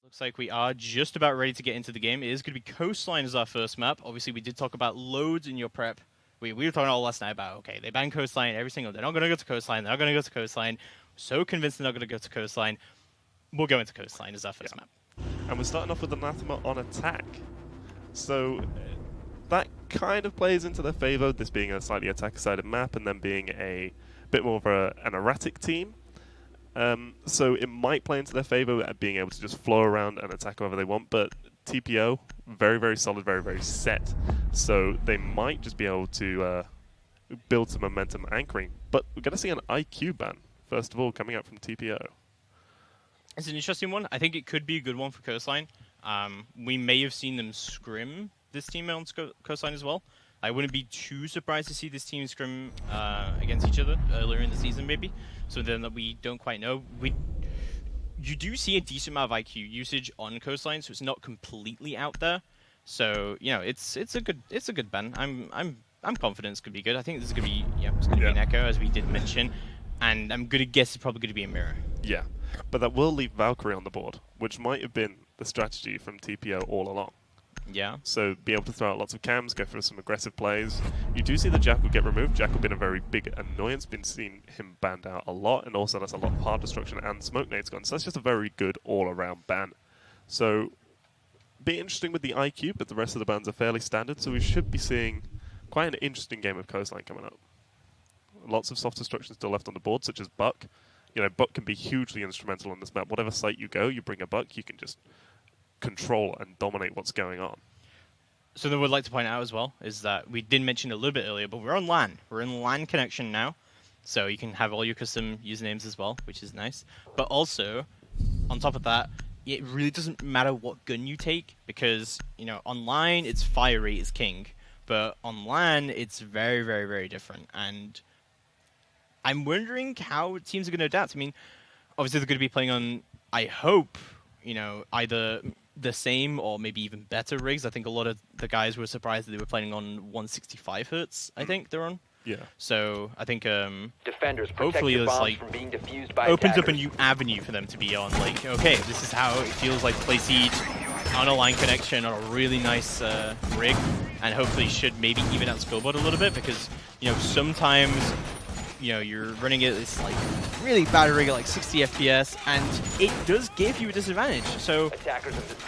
Looks like we are just about ready to get into the game. It is going to be Coastline as our first map. Obviously, we did talk about loads in your prep. We were talking all last night about, okay, they ban Coastline every single day. They're not going to go to Coastline. They're not going to go to Coastline. So convinced they're not going to go to Coastline. We'll go into Coastline as our first map. And we're starting off with Anathema on attack. So that kind of plays into their favor, this being a slightly attacker-sided map and then being a bit more of an erratic team. So it might play into their favor at being able to just flow around and attack whoever they want, but TPO, very, very solid, very, very set. So they might just be able to build some momentum anchoring. But we're going to see an IQ ban, first of all, coming out from TPO. It's an interesting one. I think it could be a good one for Coastline. We may have seen them scrim this team on Coastline as well. I wouldn't be too surprised to see this team scrim against each other earlier in the season, maybe. So then that we don't quite know. You do see a decent amount of IQ usage on Coastline, so it's not completely out there. So you know, it's a good ban. I'm confident it's gonna be good. I think this is gonna be it's gonna be an echo, as we did mention, and I'm gonna guess it's probably gonna be a mirror. Yeah, but that will leave Valkyrie on the board, which might have been the strategy from TPO all along. Yeah. So be able to throw out lots of cams, go for some aggressive plays. You do see the Jackal get removed. Jackal been a very big annoyance. Been seeing him banned out a lot, and also that's a lot of hard destruction and smoke nades gone. So that's just a very good all-around ban. So be interesting with the IQ, but the rest of the bans are fairly standard. So we should be seeing quite an interesting game of Coastline coming up. Lots of soft destruction still left on the board, such as Buck. You know, Buck can be hugely instrumental on this map. Whatever site you go, you bring a Buck, you can just control and dominate what's going on. Something we'd like to point out as well is that we did mention a little bit earlier, but we're on LAN. We're in LAN connection now, so you can have all your custom usernames as well, which is nice. But also, on top of that, it really doesn't matter what gun you take, because you know, online it's fire rate is king, but on LAN it's very, very, very different. And I'm wondering how teams are going to adapt. I mean, obviously they're going to be playing on, I hope, you know, either the same or maybe even better rigs. I think a lot of the guys were surprised that they were playing on 165 hertz. I think they're on. Yeah. So I think Defenders, hopefully this like from being defused by opens up a attackers. new avenue for them to be on. Like, okay, this is how it feels like to play Siege on a line connection on a really nice rig, and hopefully should maybe even out scoreboard a little bit, because you know sometimes you know you're running it this like really bad rig at like 60 FPS, and it does give you a disadvantage. So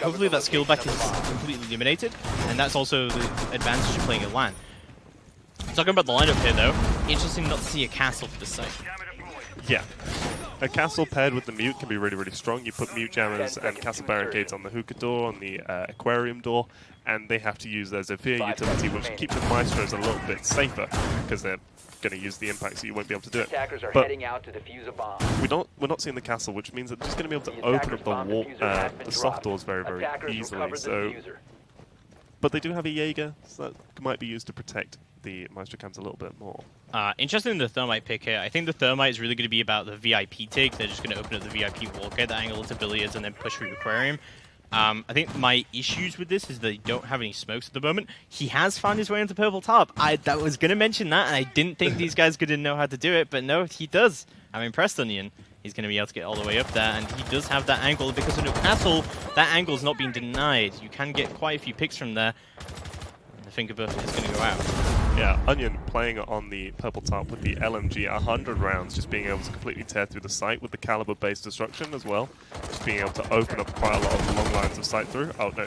hopefully that skill back is completely eliminated, and that's also the advantage of playing at LAN. Talking about the lineup here though, interesting not to see a castle for this site. Yeah. A castle paired with the mute can be really, really strong. You put mute jammers and castle barricades on the hookah door, on the aquarium door, and they have to use their Zofia utility, which keeps the maestros a little bit safer, because they're going to use the impact, so you won't be able to do it. But heading out to defuse a bomb. we're not seeing the castle, which means that they're just going to be able to open up the wall, the soft doors very, very easily. So, but they do have a Jaeger, so that might be used to protect the maestro cams a little bit more. Interested in the Thermite pick here. I think the Thermite is really going to be about the VIP take. They're just going to open up the VIP wall, get the angle into billiards, and then push through Aquarium. I think my issues with this is they don't have any smokes at the moment. He has found his way into purple top. I was going to mention that, and I didn't think these guys didn't know how to do it, but no, he does. I'm impressed, Onion. He's going to be able to get all the way up there, and he does have that angle. Because of no castle, that angle is not being denied. You can get quite a few picks from there. And the finger buffet is going to go out. Yeah, Onion playing on the purple top with the LMG, 100 rounds, just being able to completely tear through the site with the caliber-based destruction as well. Just being able to open up quite a lot of long lines of sight through. Oh, no,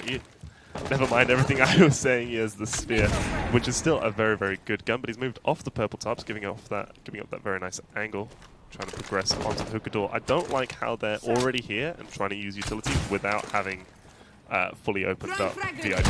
never mind everything I was saying. He has the Sphere, which is still a very, very good gun, but he's moved off the purple tops, giving up that very nice angle, trying to progress onto the hookah door. I don't like how they're already here and trying to use utility without having fully opened up VIP.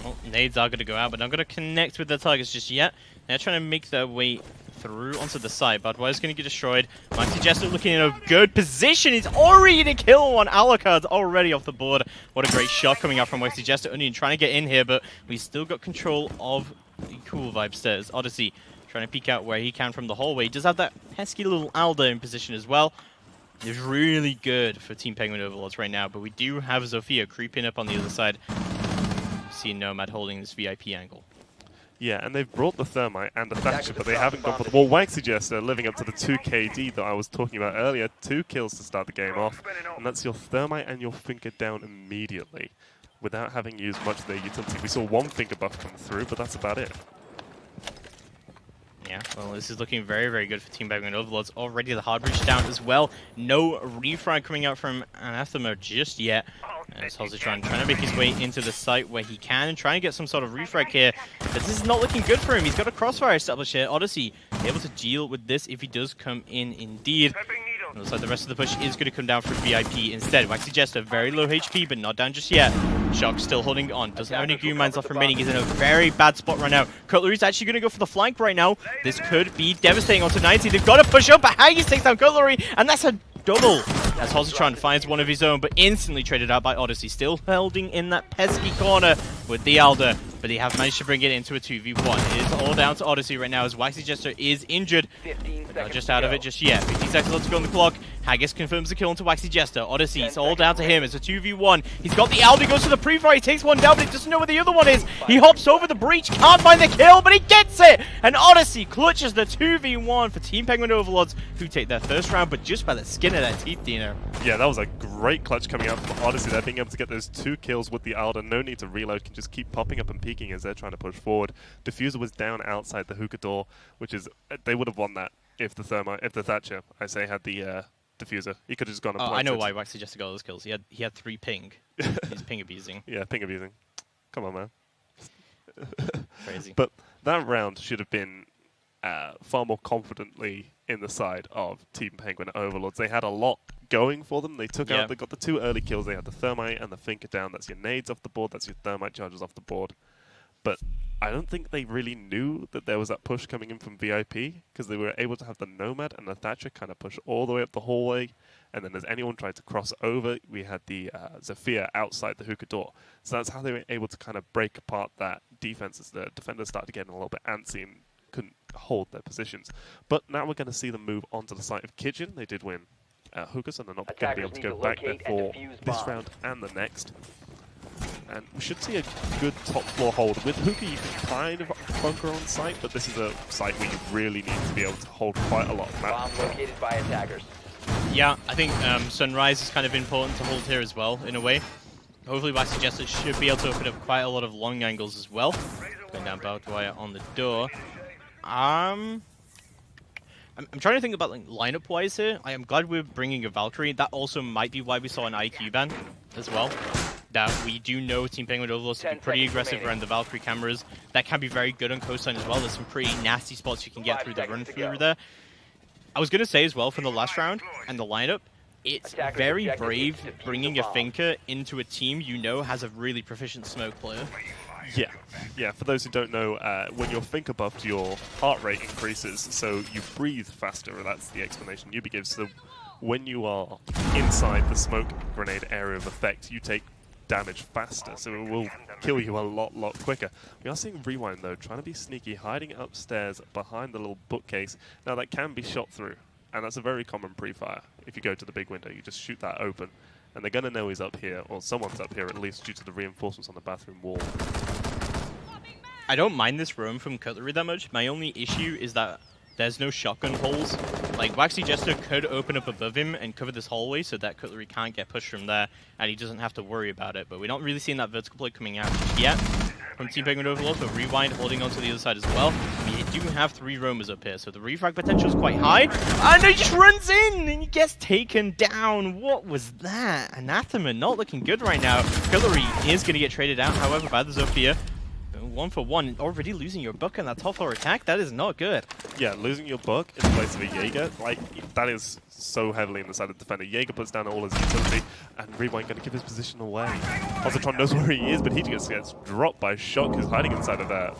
Well, nades are going to go out, but not going to connect with their targets just yet. They're trying to make their way through onto the side. Budweiser's going to get destroyed. Mighty Jester looking in a good position. He's already going to kill one. Alucard's already off the board. What a great shot coming out from Mighty Jester. Onion trying to get in here, but we still got control of the cool vibe stairs. Odyssey trying to peek out where he can from the hallway. He does have that pesky little Alda in position as well. It's really good for Team Penguin Overlords right now, but we do have Zofia creeping up on the other side. See Nomad holding this VIP angle. Yeah, and they've brought the Thermite and the Thatcher, but they haven't gone for the... Well, Waxy Jester living up to the 2 KD that I was talking about earlier. 2 kills to start the game off, and that's your Thermite and your Finker down immediately without having used much of their utility. We saw 1 Finker buff come through, but that's about it. Yeah, well, this is looking very, very good for Team Penguin Overlords. Already the hard breach down as well. No refrag coming out from Anathema just yet. As Hozatron trying to make his way into the site where he can and try and get some sort of refrag here. But this is not looking good for him. He's got a crossfire established here. Odyssey able to deal with this if he does come in indeed. It looks like the rest of the push is going to come down for VIP instead. Waxy Jester, very low HP, but not down just yet. Shock still holding on. Doesn't have any Goon Mines left remaining. He's in a very bad spot right now. Cutlery's actually going to go for the flank right now. This could be devastating onto 90. They've got to push up, but Haggis takes down Cutlery, and that's a double. As Hozatron finds one of his own, but instantly traded out by Odyssey. Still holding in that pesky corner with the Elder, but they have managed to bring it into a 2v1. It is all down to Odyssey right now as Waxy Jester is injured. Not just out of it just yet. 15 seconds left to go on the clock. Haggis confirms the kill onto Waxy Jester. Odyssey, it's all down to him. It's a 2v1. He's got the Elder, goes to the pre-fire. He takes one down, but he doesn't know where the other one is. He hops over the breach, can't find the kill, but he gets it! And Odyssey clutches the 2v1 for Team Penguin Overlords, who take their first round, but just by the skin of their teeth, Dino. Yeah, that was a great clutch coming out from Odyssey there, being able to get those 2 kills with the Elder. No need to reload, can just keep popping up and peeking as they're trying to push forward. Diffuser was down outside the hookah door, which is, they would have won that if the Thatcher, I say, had the diffuser. He could have just gone and planted. I know why Waxy Jester got those kills. He had 3 ping. He's ping abusing. Yeah, ping abusing. Come on, man. Crazy. But that round should have been far more confidently in the side of Team Penguin Overlords. They had a lot going for them. They took out, they got the 2 early kills. They had the Thermite and the Finker down. That's your nades off the board. That's your Thermite charges off the board. But I don't think they really knew that there was that push coming in from VIP, because they were able to have the Nomad and the Thatcher kind of push all the way up the hallway, and then as anyone tried to cross over, we had the Zephyr outside the hookah door. So that's how they were able to kind of break apart that defense as the defenders started getting a little bit antsy and couldn't hold their positions. But now we're going to see them move onto the site of Kitchen. They did win hookah, so they're not going to be able to go back there for this round and the next. And we should see a good top floor hold. With hookah, you can kind of bunker on site, but this is a site where you really need to be able to hold quite a lot of map. Bomb located by attackers. Yeah, I think Sunrise is kind of important to hold here as well, in a way. Hopefully Waxy Jester should be able to open up quite a lot of long angles as well. Going down barbed wire on the door. I'm trying to think about like lineup-wise here. I am glad we're bringing a Valkyrie. That also might be why we saw an IQ ban as well. That we do know Team Penguin Overlords to be pretty aggressive around the Valkyrie cameras. That can be very good on Coastline as well. There's some pretty nasty spots you can get through the run-through there. I was going to say as well, from the last round and the lineup, it's very brave bringing a Finker into a team you know has a really proficient smoke player. Yeah. For those who don't know, when you're Finker buffed, your heart rate increases, so you breathe faster. That's the explanation Ubi gives. So when you are inside the smoke grenade area of effect, you take damage faster, so it will kill you a lot quicker. We are seeing Rewind though, trying to be sneaky, hiding upstairs behind the little bookcase. Now that can be shot through, and that's a very common pre-fire. If you go to the big window, you just shoot that open, and they're going to know he's up here, or someone's up here at least, due to the reinforcements on the bathroom wall. I don't mind this roam from Cutlery that much. My only issue is that there's no shotgun holes. Like, Waxy Jester could open up above him and cover this hallway so that Cutlery can't get pushed from there, and he doesn't have to worry about it. But we're not really seeing that vertical play coming out yet from Team Penguin Overlords, but Rewind holding on to the other side as well. We do have 3 roamers up here, so the refrag potential is quite high. And he just runs in, and he gets taken down. What was that? Anathema not looking good right now. Cutlery is going to get traded out, however, by the Zofia. 1 for 1, already losing your buck on that top floor attack, that is not good. Yeah, losing your buck in place of a Jaeger, like, that is so heavily in the side of the defender. Jaeger puts down all his utility, and Rewind going to give his position away. Hozatron knows where he is, but he just gets dropped by Shock, who's hiding inside of that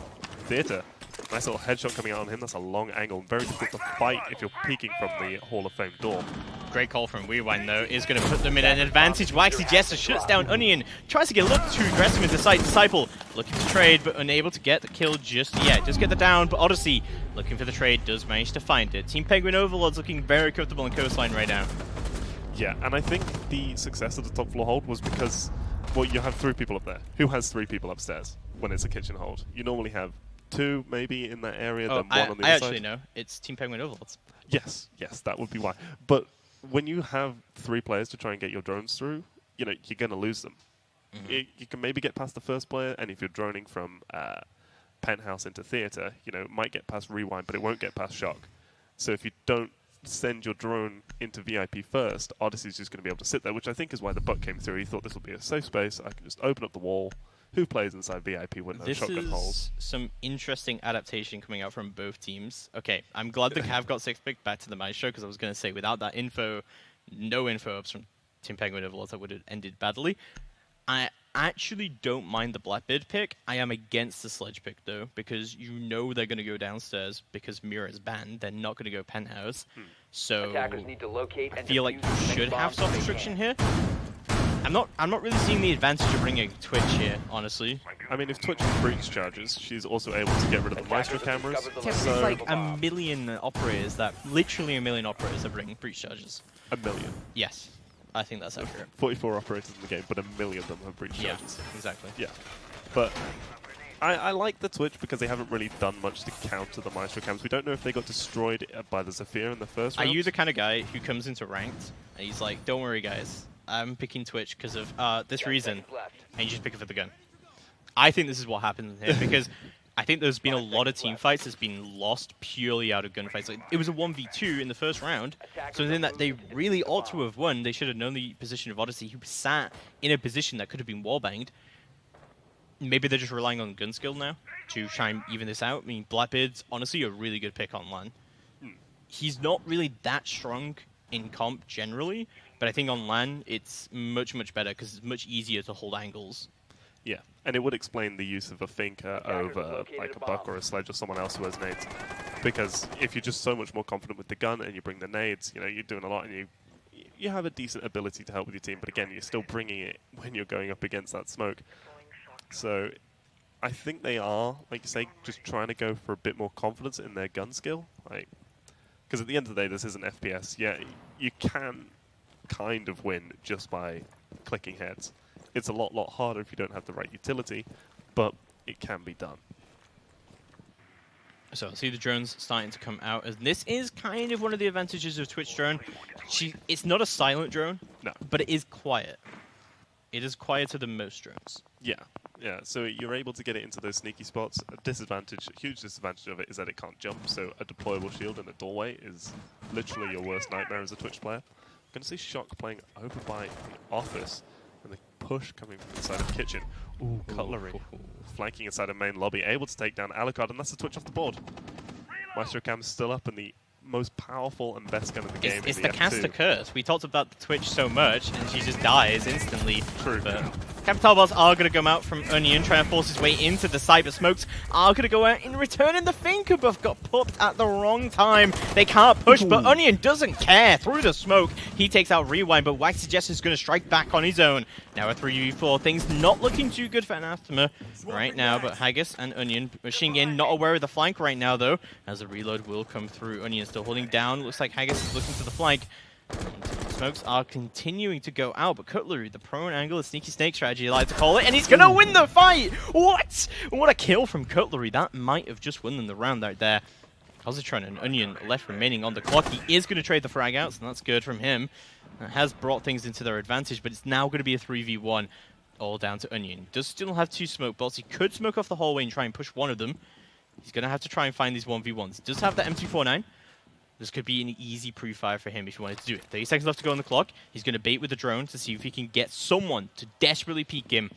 theater. Nice little headshot coming out on him. That's a long angle. Very difficult to fight if you're peeking from the Hall of Fame door. Great call from Rewind, though. Is going to put them in an advantage. Waxy Jester shuts down Onion. Tries to get a little too aggressive into sight. Disciple looking to trade, but unable to get the kill just yet. Does get the down, but Odyssey looking for the trade. Does manage to find it. Team Penguin Overlords looking very comfortable in Coastline right now. Yeah, and I think the success of the top floor hold was because, well, you have 3 people up there. Who has 3 people upstairs when it's a kitchen hold? You normally have 2 maybe in that area, Oh, then 1 on the I other actually side. know. It's Team Penguin Overlords. Yes, that would be why. But when you have 3 players to try and get your drones through, you're going to lose them. You can maybe get past the first player, and if you're droning from penthouse into theater, might get past rewind, but it won't get past shock. So if you don't send your drone into VIP first, Odyssey's just going to be able to sit there, which I think is why the buck came through. He thought this will be a safe space. I can just open up the wall. Who plays inside VIP with no This shotgun holes? is some interesting adaptation coming out from both teams. Okay, I'm glad the Cav got 6-pick back to the Maestro, because I was going to say, without that info, no info ups from Team Penguin Overlords, that would have ended badly. I actually don't mind the Blackbeard pick. I am against the Sledge pick, though, because they're going to go downstairs because Mira is banned. They're not going to go penthouse. So Attackers need to locate I and feel like defuse you should have bombs soft if they restriction can. here. I'm not really seeing the advantage of bringing Twitch here, honestly. I mean, if Twitch breach charges, she's also able to get rid of the Maestro cameras. Yeah, but there's like a million operators literally a million operators that bring breach charges. A million. Yes, I think that's accurate. 44 operators in the game, but a million of them have breach Yeah, charges. exactly. Yeah. But I like the Twitch because they haven't really done much to counter the Maestro cams. We don't know if they got destroyed by the Zephyr in the first Are round. you the kind of guy who comes into ranked and he's like, don't worry guys, I'm picking Twitch because of this 10 reason, seconds left. and you just pick it for the gun? I think this is what happened here because I think there's been a lot of team fights that's been lost purely out of gunfights. Like, it was a 1v2 in the first round, so then that they really ought to have won. They should have known the position of Odyssey, who sat in a position that could have been wallbanged. Maybe they're just relying on gun skill now to try and even this out. I mean, Blackbeard's honestly a really good pick on LAN. He's not really that strong in comp generally, but I think on LAN it's much, much better because it's much easier to hold angles. Yeah, and it would explain the use of a Finker over like a Buck or a Sledge or someone else who has nades. Because if you're just so much more confident with the gun and you bring the nades, you're doing a lot and you have a decent ability to help with your team. But again, you're still bringing it when you're going up against that smoke. So I think they are, like you say, just trying to go for a bit more confidence in their gun skill. Because at the end of the day, this isn't FPS. Yeah, you can kind of win just by clicking heads. It's a lot harder if you don't have the right utility, but it can be done. So I see the drones starting to come out, and this is kind of one of the advantages of Twitch drone. It's not a silent drone, No. but it is quiet. It is quieter than most drones. Yeah. So you're able to get it into those sneaky spots. A huge disadvantage of it is that it can't jump, so a deployable shield in a doorway is literally your worst nightmare as a Twitch player. I'm going to see Shock playing over by the office, and the push coming from inside of the kitchen. Ooh, Cutlery. Flanking inside of main lobby, able to take down Alucard, and that's the Twitch off the board. Maestro Cam's still up, and the most powerful and best gun in the game It's is the F2. caster curse. We talked about the Twitch so much, and she just dies instantly. True. But Capital Balls are going to come out from Onion, trying to force his way into the site, but Smokes are going to go out in return, and the Finker buff got popped at the wrong time. They can't push, but Onion doesn't care. Through the smoke, he takes out Rewind, but Waxy Jess is going to strike back on his own. Now a 3v4. Things not looking too good for Anathema right now, but Haggis and Onion pushing in, not aware of the flank right now, though, as the reload will come through. Onion still holding down. Looks like Haggis is looking to the flank. Smokes are continuing to go out, but Cutlery, the prone angle, a sneaky snake strategy, I like to call it, and he's going to win the fight! What? What a kill from Cutlery. That might have just won them the round out there. Positron and Onion left remaining on the clock. He is going to trade the frag outs, and that's good from him. That has brought things into their advantage, but it's now going to be a 3v1, all down to Onion. Does still have 2 smoke bolts. He could smoke off the hallway and try and push one of them. He's going to have to try and find these 1v1s. Does have the M249. This could be an easy pre-fire for him if he wanted to do it. 30 seconds left to go on the clock. He's going to bait with the drone to see if he can get someone to desperately peek him.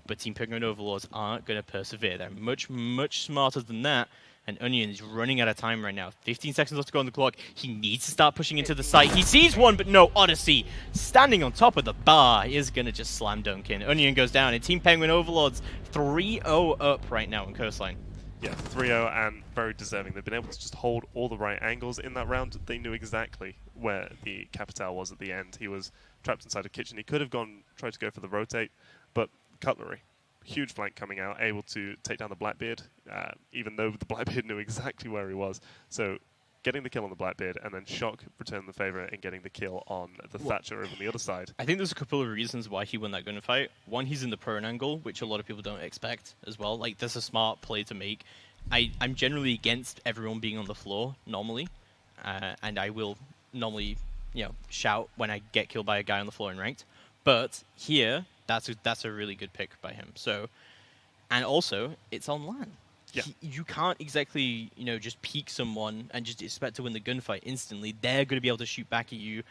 But Team Penguin Overlords aren't going to persevere. They're much, much smarter than that. And Onion is running out of time right now. 15 seconds left to go on the clock. He needs to start pushing into the site. He sees one, but no, Odyssey, standing on top of the bar, is going to just slam dunk in. Onion goes down, and Team Penguin Overlords 3-0 up right now on Coastline. Yeah, 3-0 and very deserving. They've been able to just hold all the right angles in that round. They knew exactly where the Capital was at the end. He was trapped inside a kitchen. He could have tried to go for the rotate, but Cutlery, huge flank coming out, able to take down the Blackbeard, even though the Blackbeard knew exactly where he was. So getting the kill on the Blackbeard, and then Shock returning the favour and getting the kill on the Thatcher over on the other side. I think there's a couple of reasons why he won that gunfight. One, he's in the prone angle, which a lot of people don't expect as well. Like, that's a smart play to make. I'm generally against everyone being on the floor normally, and I will normally, shout when I get killed by a guy on the floor in ranked. But here, that's a really good pick by him. So, and also it's on LAN. Yeah. You can't exactly, just peek someone and just expect to win the gunfight instantly. They're going to be able to shoot back at you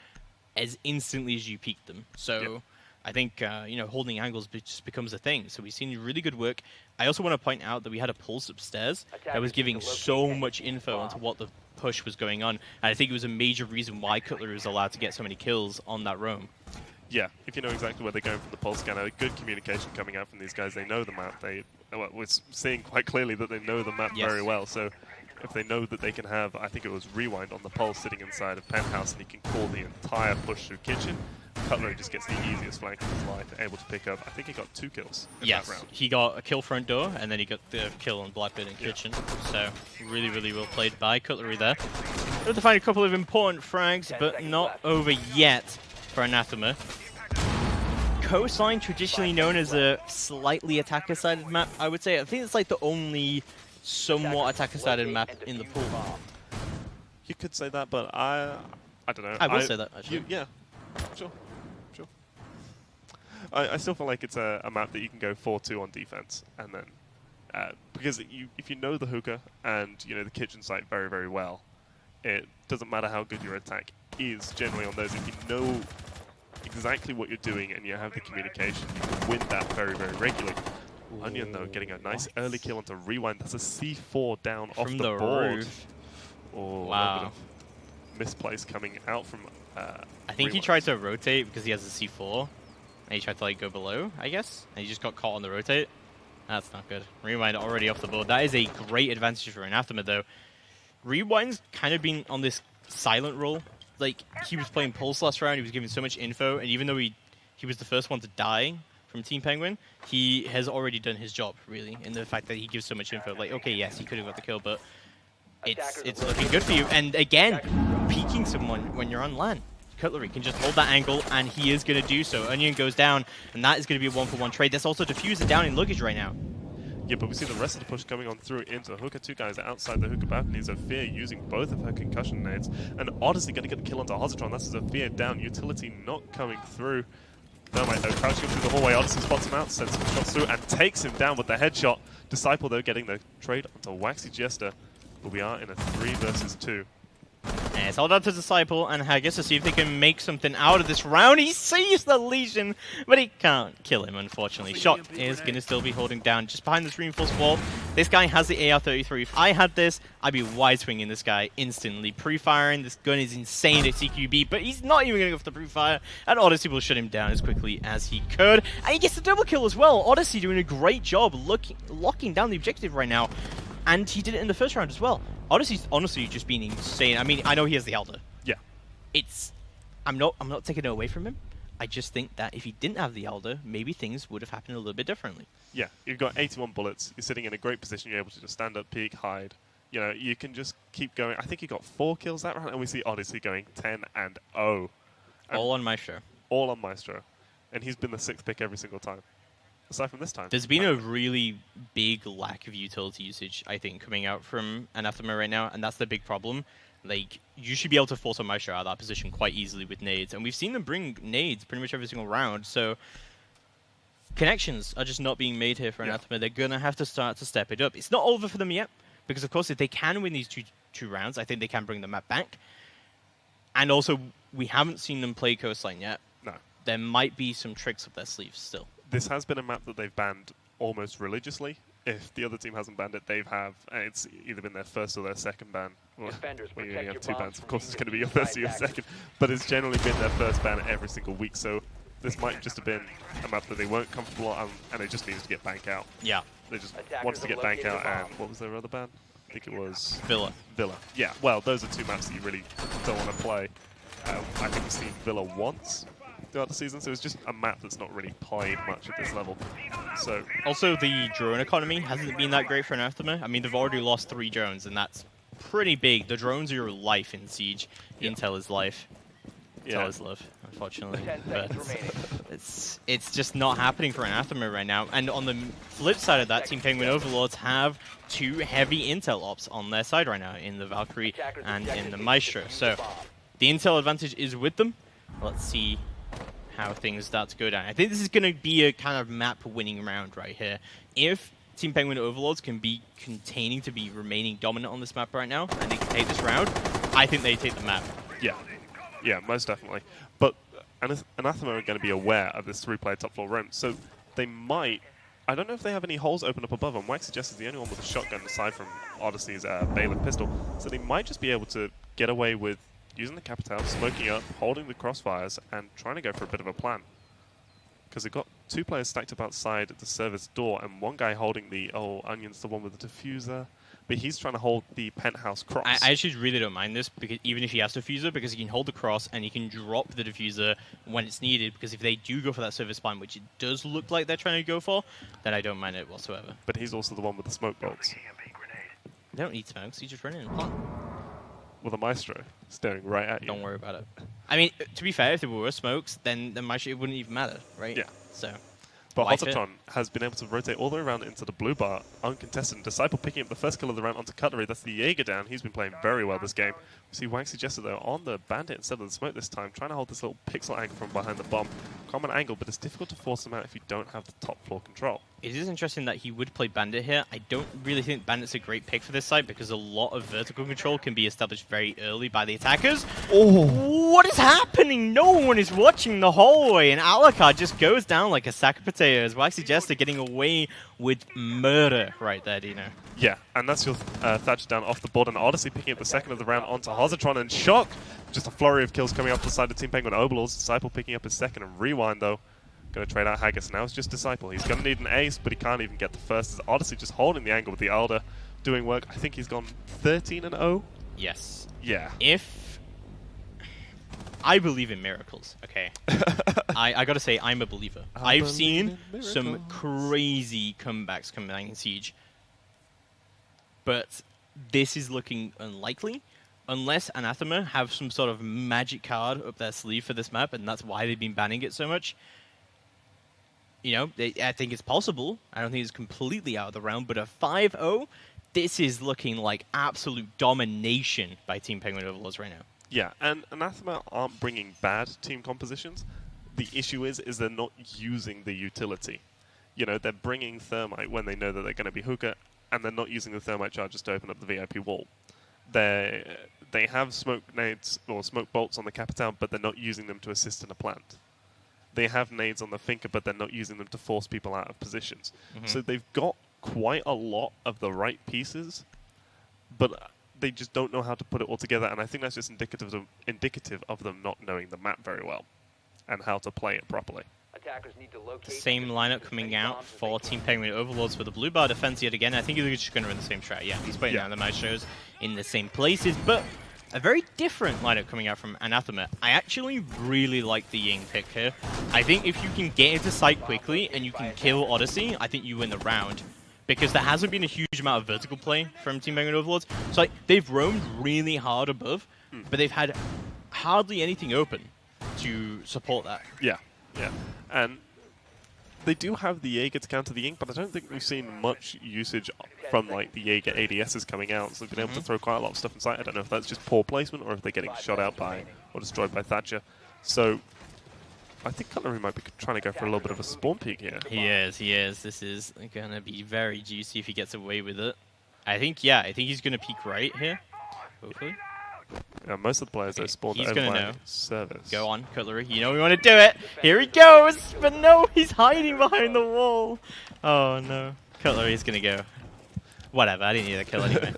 as instantly as you peek them. So I think, holding angles just becomes a thing. So we've seen really good work. I also want to point out that we had a pulse upstairs that was giving so much info onto what the push was going on. And I think it was a major reason why Cutlery was allowed to get so many kills on that roam. Yeah, if you know exactly where they're going from the pulse scanner, good communication coming out from these guys. They know the map. We're seeing quite clearly that they know the map very well. So if they know that they can have, I think it was Rewind on the pulse sitting inside of Penthouse, and he can call the entire push through Kitchen, Cutlery just gets the easiest flank of his life, able to pick up. I think he got 2 kills in that round. He got a kill front door, and then he got the kill on Blackbird in Kitchen. So really, really well played by Cutlery there. Able to find a couple of important frags, but not over yet for Anathema. Coastline, traditionally known as a slightly attacker-sided map, I would say. I think it's like the only somewhat attacker-sided map in the pool. You could say that, but I don't know. I will say that, actually. Yeah, sure. I still feel like it's a map that you can go 4-2 on defense, and then because if you know the hookah and the kitchen site very, very well, it doesn't matter how good your attack is generally on those. If you know exactly what you're doing and you have the communication, you can win that very, very regularly. Onion, though, getting a nice early kill onto Rewind. That's a C4 down off the board. Roof. Oh, Wow. a bit of misplace coming out from I think he Rewind. tried to rotate because he has a C4, and he tried to go below, I guess, and he just got caught on the rotate. That's not good. Rewind already off the board. That is a great advantage for Anathema, though. Rewind's kind of been on this silent role. Like, he was playing Pulse last round, he was giving so much info, and even though he was the first one to die from Team Penguin, he has already done his job, really, in the fact that he gives so much info. Like, okay, yes, he could have got the kill, but it's looking good for you. And again, peeking someone when you're on LAN. Cutlery can just hold that angle, and he is going to do so. Onion goes down, and that is going to be a 1-for-1 trade. There's also Diffuser down in luggage right now. Yeah, but we see the rest of the push coming on through into the hookah. 2 guys outside the hookah balcony. Zofia using both of her concussion nades. And Odyssey going to get the kill onto Hozatron. That's Zofia down. Utility not coming through. Thermite, though, crouching through the hallway. Odyssey spots him out, sends some shots through, and takes him down with the headshot. Disciple, though, getting the trade onto Waxy Jester. But we are in a 3 versus 2. And it's all down to Disciple and Haggis to see if they can make something out of this round. He sees the Legion, but he can't kill him, unfortunately. Shot is going to still be holding down just behind this reinforced wall. This guy has the AR-33. If I had this, I'd be wide-swinging this guy instantly. Pre-firing, this gun is insane at CQB, but he's not even going to go for the pre-fire, and Odyssey will shut him down as quickly as he could. And he gets the double kill as well. Odyssey doing a great job locking down the objective right now. And he did it in the first round as well. Odyssey's honestly just been insane. I mean, I know he has the Elder. Yeah. I'm not taking it away from him. I just think that if he didn't have the Elder, maybe things would have happened a little bit differently. Yeah, you've got 81 bullets. You're sitting in a great position. You're able to just stand up, peek, hide. You can just keep going. I think he got 4 kills that round, and we see Odyssey going 10-0. All on Maestro. All on Maestro. And he's been the 6th pick every single time. Aside from this time. There's been a really big lack of utility usage, I think, coming out from Anathema right now, and that's the big problem. Like, you should be able to force a Maestro out of that position quite easily with nades, and we've seen them bring nades pretty much every single round, so connections are just not being made here for Anathema. They're going to have to start to step it up. It's not over for them yet, because of course if they can win these two rounds, I think they can bring the map back. And also, we haven't seen them play Coastline yet. No. There might be some tricks up their sleeves still. This has been a map that they've banned almost religiously. If the other team hasn't banned it, they have. And it's either been their first or their second ban. Well, when you only have 2 bans, of course it's going to be your first or your second. But it's generally been their first ban every single week. So this might just have been a map that they weren't comfortable on, and it just needs to get bank out. Yeah. They just wanted to get bank out, and what was their other ban? I think it was Villa. Villa. Yeah, well, those are 2 maps that you really don't want to play. I think we've seen Villa once throughout the season, so it's just a map that's not really played much at this level. So also, the drone economy hasn't been that great for Anathema. I mean, they've already lost 3 drones, and that's pretty big. The drones are your life in Siege. Intel is life. Intel is love, unfortunately. 10 But seconds remaining. it's just not happening for Anathema right now. And on the flip side of that, Team Penguin Overlords have 2 heavy Intel ops on their side right now, in the Valkyrie and in the Maestro. So the Intel advantage is with them. Let's see how things start to go down. I think this is going to be a kind of map winning round right here. If Team Penguin Overlords can be containing to be remaining dominant on this map right now, and they can take this round, I think they take the map. Yeah. Yeah, most definitely. But Anathema are going to be aware of this 3-player top floor roam, so they might... I don't know if they have any holes open up above, and Waxy Jess is the only one with a shotgun aside from Odyssey's Bailiff pistol, so they might just be able to get away with using the Capital, smoking up, holding the crossfires, and trying to go for a bit of a plan. Because they've got 2 players stacked up outside the service door, and one guy holding the... Oh, Onion's the one with the diffuser. But he's trying to hold the penthouse cross. I actually really don't mind this, because even if he has diffuser, because he can hold the cross and he can drop the diffuser when it's needed, because if they do go for that service spine, which it does look like they're trying to go for, then I don't mind it whatsoever. But he's also the one with the smoke bolts. They don't need smokes, you just run in and plant. With a Maestro staring right at you. Don't worry about it. I mean, to be fair, if there were smokes, then the Maestro, it wouldn't even matter, right? Yeah. So... But Life it. Hototron has been able to rotate all the way around into the blue bar, uncontested. And Disciple picking up the first kill of the round onto Cutlery. That's the Jaeger down. He's been playing very well this game. We see Waxy Jester, though, on the Bandit instead of the smoke this time, trying to hold this little pixel angle from behind the bomb. Common angle, but it's difficult to force them out if you don't have the top floor control. It is interesting that he would play Bandit here. I don't really think Bandit's a great pick for this site, because a lot of vertical control can be established very early by the attackers. Oh, what is happening? No one is watching the hallway, and Alucard just goes down like a sack of potatoes. Waxy Jester getting away with murder right there, Dino. Yeah, and that's your Thatcher down off the board, and Odyssey picking up the second of the round onto Hosatron, and Shock! Just a flurry of kills coming off the side of Team Penguin Overlords. Disciple picking up his second, and Rewind, though, going to trade out Haggis. Now it's just Disciple. He's going to need an ace, but he can't even get the first. As Odyssey just holding the angle with the Elder, doing work. I think he's gone 13-0. Yes. Yeah. If... I believe in miracles, okay? I gotta say, I'm a believer. I've seen some crazy comebacks coming in Siege. But this is looking unlikely, unless Anathema have some sort of magic card up their sleeve for this map, and that's why they've been banning it so much. You know, I think it's possible. I don't think it's completely out of the realm, but a 5-0, this is looking like absolute domination by Team Penguin Overlords right now. Yeah, and Anathema aren't bringing bad team compositions. The issue is they're not using the utility. You know, they're bringing Thermite when they know that they're going to be hookah, and they're not using the Thermite charges to open up the VIP wall. They have smoke nades or smoke bolts on the Capital, but they're not using them to assist in a plant. They have nades on the Finker, but they're not using them to force people out of positions. So they've got quite a lot of the right pieces, but they just don't know how to put it all together, and I think that's just indicative of them not knowing the map very well and how to play it properly. Attackers need to locate The same lineup coming out for Team Penguin Overlords for the blue bar defense yet again. I think he's just going to run the same strat. Yeah, he's putting down the Maestros in the same places, but a very different lineup coming out from Anathema. I actually really like the Ying pick here. I think if you can get into sight quickly and you can kill Odyssey, I think you win the round. Because there hasn't been a huge amount of vertical play from Team Penguin Overlords. So like, they've roamed really hard above, but they've had hardly anything open to support that. Yeah, yeah. And they do have the Jaeger to counter the Ink, but I don't think we've seen much usage from like the Jaeger ADSs coming out. So they've been able to throw quite a lot of stuff inside. I don't know if that's just poor placement or if they're getting shot out by or destroyed by Thatcher. So I think Cutlery might be trying to go for a little bit of a spawn peek here. He is. This is going to be very juicy if he gets away with it. I think he's going to peek right here. Hopefully. Yeah, most of the players, they spawned he's over gonna by know. service. Go on, Cutlery. You know we want to do it. Here he goes. But no, he's hiding behind the wall. Oh, no. Cutlery's going to go. Whatever, I didn't need a kill anyway.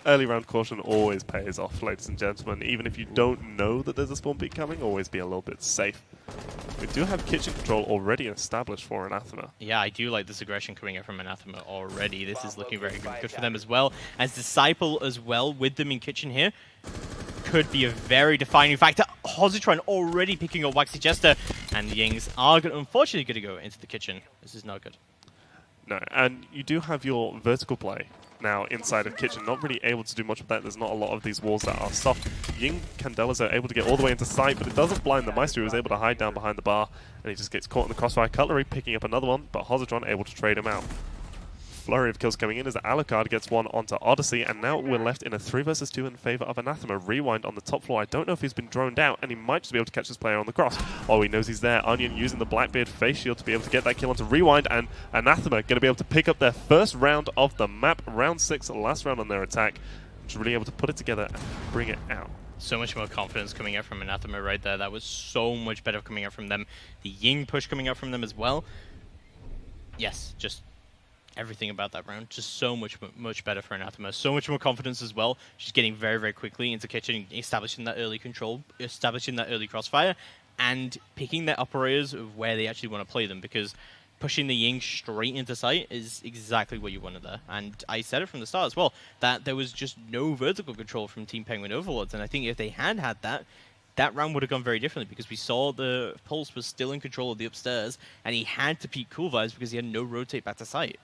Early round caution always pays off, ladies and gentlemen. Even if you don't know that there's a spawn peek coming, always be a little bit safe. We do have kitchen control already established for Anathema. Yeah, I do like this aggression coming up from Anathema already. This is looking very good for them as well. As Disciple as well with them in kitchen here. Could be a very defining factor. Hositron already picking up Waxy Jester. And the Yings are unfortunately going to go into the kitchen. This is not good. No, and you do have your vertical play now inside of Kitchen. Not really able to do much of that. There's not a lot of these walls that are soft. Ying Candelas are able to get all the way into sight, but it doesn't blind the Maestro, who was able to hide down behind the bar, and he just gets caught in the crossfire. Cutlery picking up another one, but Hozatron able to trade him out. Flurry of kills coming in as Alucard gets one onto Odyssey, and now we're left in a 3 versus 2 in favor of Anathema. Rewind on the top floor. I don't know if he's been droned out, and he might just be able to catch this player on the cross. Oh, he knows he's there. Onion using the Blackbeard face shield to be able to get that kill onto Rewind, and Anathema going to be able to pick up their first round of the map. Round 6, last round on their attack. Just really able to put it together and bring it out. So much more confidence coming out from Anathema right there. That was so much better coming out from them. The Ying push coming out from them as well. Yes, just everything about that round, just so much better for Anathema. So much more confidence as well. She's getting very, very quickly into Kitchen, establishing that early control, establishing that early crossfire, and picking their operators of where they actually want to play them, because pushing the Ying straight into sight is exactly what you wanted there. And I said it from the start as well, that there was just no vertical control from Team Penguin Overlords, and I think if they had that, that round would have gone very differently, because we saw the Pulse was still in control of the upstairs, and he had to peek Cool Vibes because he had no rotate back to sight.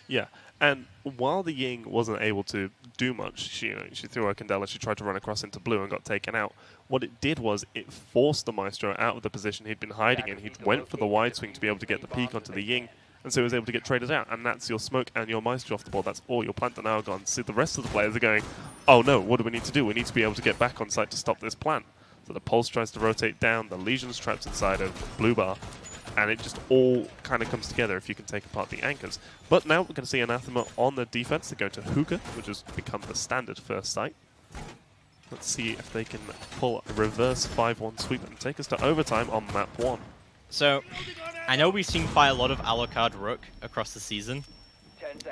Yeah, and while the Ying wasn't able to do much, she threw her Candela, she tried to run across into blue and got taken out. What it did was it forced the Maestro out of the position he'd been hiding in. He went for the wide swing to be able to get the peek onto the Ying, and so he was able to get traded out, and that's your smoke and your Maestro off the board. That's all your plant are now gone. So the rest of the players are going, oh no, what do we need to do? We need to be able to get back on site to stop this plant. So the Pulse tries to rotate down, the Legion's trapped inside of blue bar, and it just all kind of comes together if you can take apart the anchors. But now we're going to see Anathema on the defense. They go to Hookah, which has become the standard first sight. Let's see if they can pull a reverse 5-1 sweep and take us to overtime on map 1. So, I know we've seen quite a lot of Alucard Rook across the season.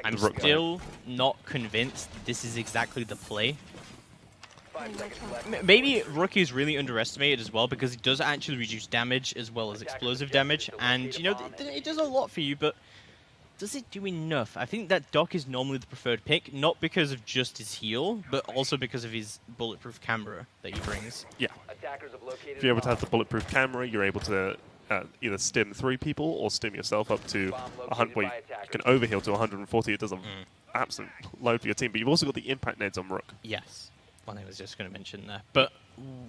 I'm still not convinced this is exactly the play. Maybe Rook is really underestimated as well, because it does actually reduce damage as well as explosive damage, and you know, it does a lot for you, but does it do enough? I think that Doc is normally the preferred pick, not because of just his heal, but also because of his bulletproof camera that he brings. Yeah. If you're able to have the bulletproof camera, you're able to either stim 3 people or stim yourself up to 100, well, you can overheal to 140. It does an absolute load for your team, but you've also got the impact nades on Rook. Yes. One I was just going to mention there. But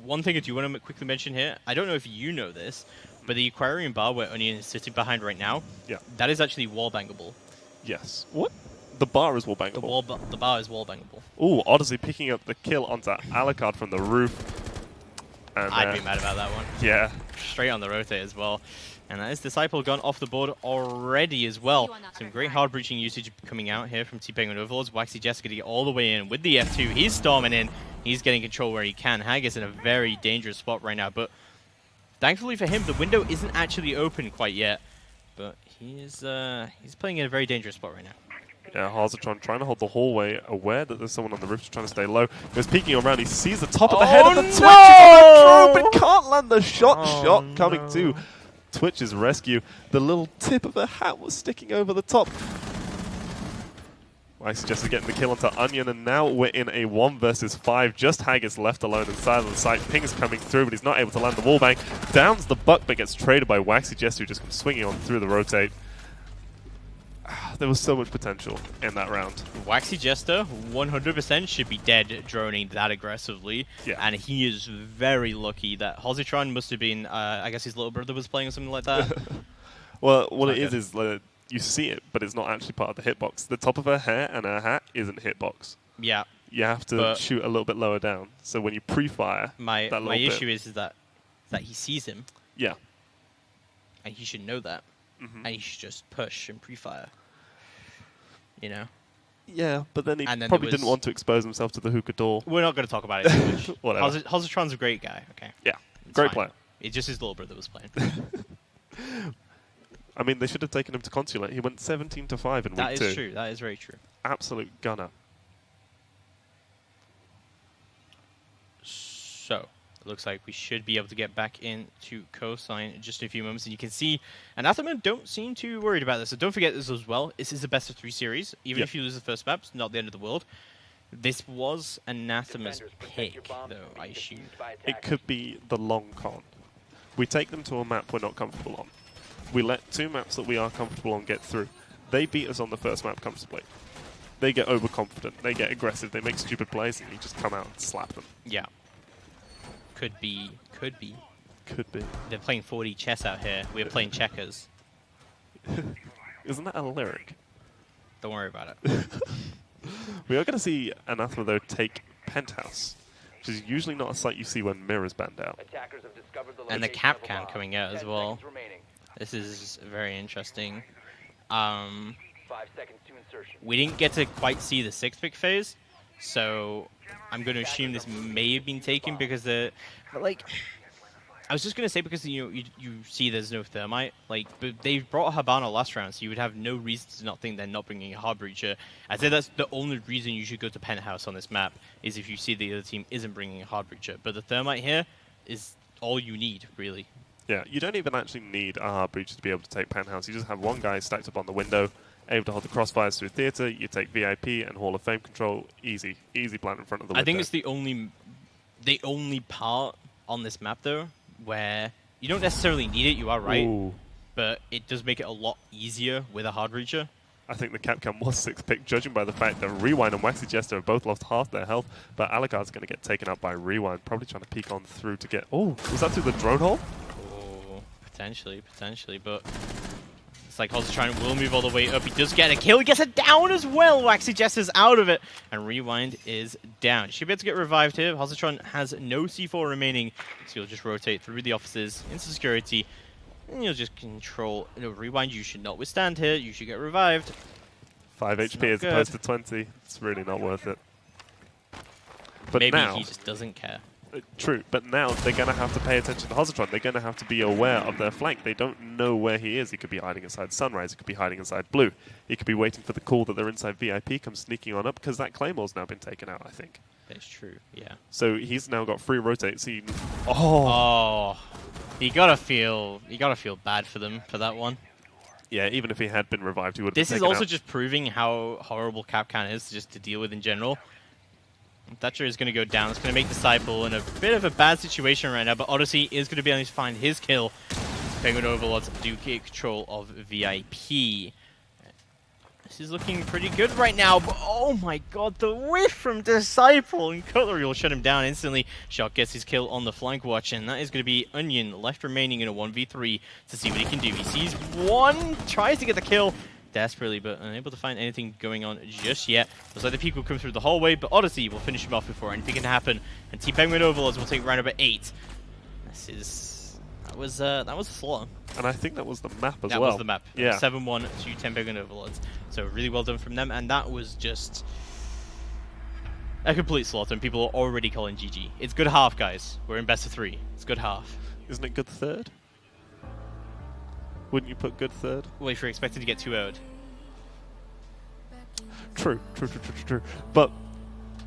one thing I do want to quickly mention here, I don't know if you know this, but the Aquarium bar where Onion is sitting behind right now, that is actually wall-bangable. Yes. What? The bar is wall-bangable? The bar is wall-bangable. Ooh, Odyssey picking up the kill onto Alucard from the roof. And, I'd be mad about that one. Yeah. Straight on the rotate as well. And that is Disciple gone off the board already as well. Some great hard breaching usage coming out here from Team Penguin Overlords. Waxy Jess going to get all the way in with the F2. He's storming in. He's getting control where he can. Haggis in a very dangerous spot right now. But thankfully for him, the window isn't actually open quite yet. But he's playing in a very dangerous spot right now. Yeah, Hazatron trying to hold the hallway, aware that there's someone on the roof just trying to stay low. He was peeking around. He sees the top of the head of the Twitch. No! But can't land the shot coming to Twitch's rescue. The little tip of the hat was sticking over the top. I suggested getting the kill onto Onion, and now we're in a 1 versus 5. Just Haggis left alone inside of the site. Ping's coming through, but he's not able to land the wallbang. Downs the buck, but gets traded by Waxy Jester, who just comes swinging on through the rotate. There was so much potential in that round. Waxy Jester 100% should be dead droning that aggressively. Yeah. And he is very lucky that Hozatron must have been, I guess his little brother was playing or something like that. Well, what it is you see it, but it's not actually part of the hitbox. The top of her hair and her hat isn't hitbox. Yeah. You have to shoot a little bit lower down. So when you pre-fire, my issue is that he sees him. Yeah. And he should know that. And he should just push and pre-fire. You know? Yeah, but then he probably didn't want to expose himself to the hookah door. We're not going to talk about it too much. Whatever. Hozatron's a great guy, okay? Yeah, It's great fine. player. It's just his little brother was playing. I mean, they should have taken him to Consulate. He went 17-5 in week 2. That is true. That is very true. Absolute gunner. So, it looks like we should be able to get back into Coastline in just a few moments. And you can see Anathema don't seem too worried about this. So don't forget this as well. This is a best of 3 series. Even if you lose the first map, it's not the end of the world. This was Anathema's pick, though, I assume. It could be the long con. We take them to a map we're not comfortable on. We let 2 maps that we are comfortable on get through. They beat us on the first map comfortably. they get overconfident, they get aggressive, they make stupid plays, and you just come out and slap them. Yeah. Could be. Could be. They're playing 4D chess out here. We're playing checkers. Isn't that a lyric? Don't worry about it. We are going to see Anathema, though, take Penthouse, which is usually not a sight you see when Mirror's banned out. Attackers have discovered the And the location cap of a can bomb. coming out 10 as well. seconds remaining. This is very interesting. 5 seconds to insertion. We didn't get to quite see the 6-pick phase, so I'm going to assume this may have been taken because the... But, like... I was just going to say because, you see there's no Thermite, like, but they brought Habana last round, so you would have no reason to not think they're not bringing a Hard Breacher. I'd say that's the only reason you should go to Penthouse on this map, is if you see the other team isn't bringing a Hard Breacher. But the Thermite here is all you need, really. Yeah, you don't even actually need a Hard Breacher to be able to take Penthouse. You just have one guy stacked up on the window, able to hold the crossfires through Theatre, you take VIP and Hall of Fame control, easy plant in front of the window. I think it's the only part on this map, though, where you don't necessarily need it, you are right, Ooh. but it does make it a lot easier with a Hard Breacher. I think the Capcom was 6-pick, judging by the fact that Rewind and Waxy Jester have both lost half their health, but Alagard's going to get taken out by Rewind, probably trying to peek on through to get... Oh, was that through the drone hole? Oh, potentially, but it's like Hozatron will move all the way up. He does get a kill. He gets it down as well. Waxy Jester's out of it, and Rewind is down. Should be able to get revived here. Hozatron has no C4 remaining, so he'll just rotate through the offices into security, and you'll just control. Rewind, you should not withstand here. You should get revived. 5 It's HP not as good. opposed to 20. It's really not worth it. But Maybe now, he just doesn't care. true, but now they're going to have to pay attention to Hozatron. They're going to have to be aware of their flank. They don't know where he is. He could be hiding inside Sunrise. He could be hiding inside Blue. He could be waiting for the call that they're inside VIP, comes sneaking on up, because that Claymore's now been taken out, I think. That's true, yeah. So he's now got free rotate. So Oh, you gotta feel bad for them for that one. yeah, even if he had been revived, he would have This been is taken also out. just proving how horrible Capcan is just to deal with in general. Thatcher is going to go down. It's going to make Disciple in a bit of a bad situation right now, but Odyssey is going to be able to find his kill. Penguin Overlords do get control of VIP. This is looking pretty good right now, but oh my god, the whiff from Disciple, and Cutlery will shut him down instantly. Shock gets his kill on the flank watch, and that is going to be Onion left remaining in a 1v3 to see what he can do. He sees one, tries to get the kill desperately, but unable to find anything going on just yet. Looks like the peak will come through the hallway, but Odyssey will finish him off before anything can happen, and Team Penguin Overlords will take round number 8. That was a slaughter. And I think that was the map as That well. was the map. Yeah. 7-1 to Team Penguin Overlords. So really well done from them, and that was just a complete slaughter, and people are already calling GG. It's good half, guys. We're in best of 3. It's good half. Isn't it good third? Wouldn't you put good third? Well, if you're expected to get 2-0'd. True. But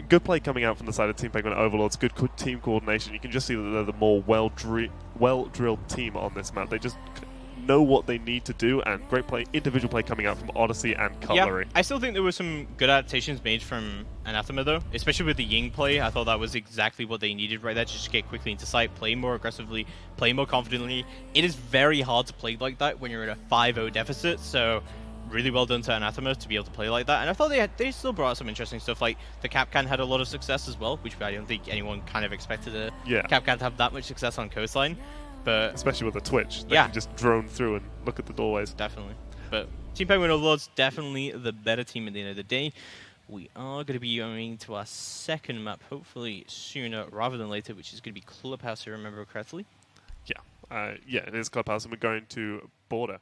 good play coming out from the side of Team Penguin Overlords. Good team coordination. You can just see that they're the more well-drilled team on this map. They just know what they need to do, and great play, individual play coming out from Odyssey and Cutlery. Yeah, I still think there were some good adaptations made from Anathema, though, especially with the Ying play. I thought that was exactly what they needed right there, to just get quickly into sight, play more aggressively, play more confidently. It is very hard to play like that when you're in a 5-0 deficit, so really well done to Anathema to be able to play like that. And I thought they still brought out some interesting stuff, like the Capcan had a lot of success as well, which I don't think anyone kind of expected a Capcan to have that much success on Coastline. But especially with the Twitch, they yeah, can just drone through and look at the doorways. Definitely. But Team Penguin Overlords, definitely the better team at the end of the day. We are going to be going to our second map, hopefully sooner rather than later, which is going to be Clubhouse, if I remember correctly. Yeah, it is Clubhouse, and we're going to Border.